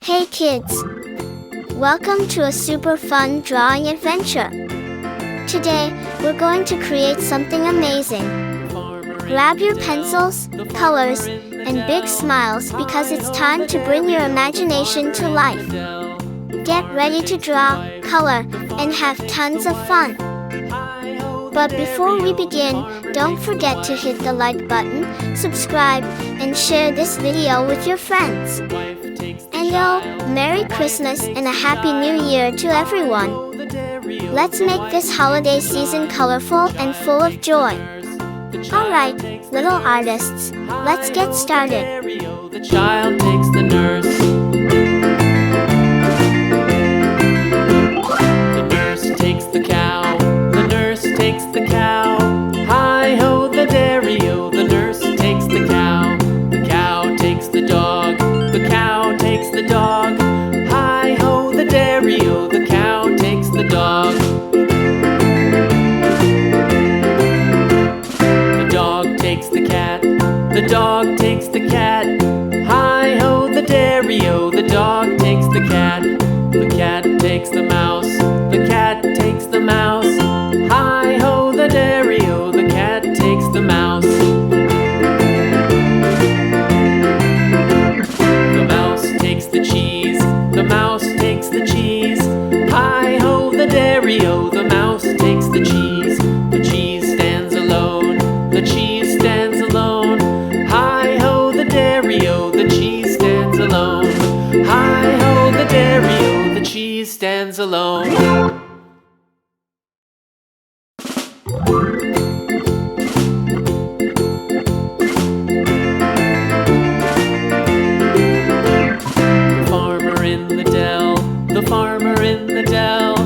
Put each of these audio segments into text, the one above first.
Hey kids! Welcome to a super fun drawing adventure. Today, we're going to create something amazing. Grab your pencils, colors, and big smiles because it's time to bring your imagination to life. Get ready to draw, color, and have tons of fun. But before we begin, don't forget to hit the like button, subscribe, and share this video with your friends. And Merry Christmas and a Happy New Year to everyone. Let's make this holiday season colorful and full of joy. Alright, little artists, let's get started. The child takes the nurse. The nurse takes the cow. The nurse takes the cow. Hi-ho, the dairy-o. The nurse takes the cow. The cow takes the dog. The cow takes the dog. Hi-ho, the dairy-o. The cow takes the dog. The dog takes the cat. The dog takes the cat. Hi-ho, the dairy-o. The dog takes the cat. The cat takes the mouse. The cat takes the mouse. Hi-ho, the dairy-o. The cat takes the mouse. The mouse takes the cheese. The mouse takes the cheese. Hi-ho, the dairy-o. The mouse takes the cheese. The cheese stands alone. The cheese stands alone. Hi-ho, the dairy-o. The cheese stands alone. Hi-ho, the dairy-o. The cheese stands alone. The farmer in the dell.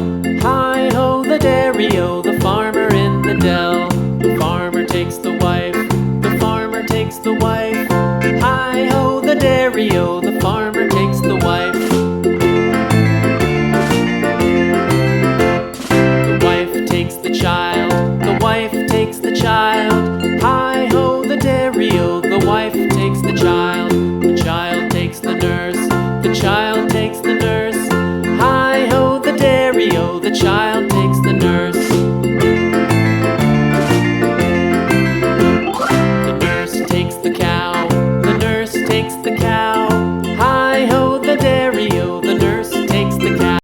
Hi-ho, the dairy-o. The farmer in the dell. The farmer takes the wife. The farmer takes the wife. Hi-ho, the dairy-o. The farmer takes the wife. The wife takes the child. The wife takes the child. Hi-ho, the dairy-o. The wife takes the child. The child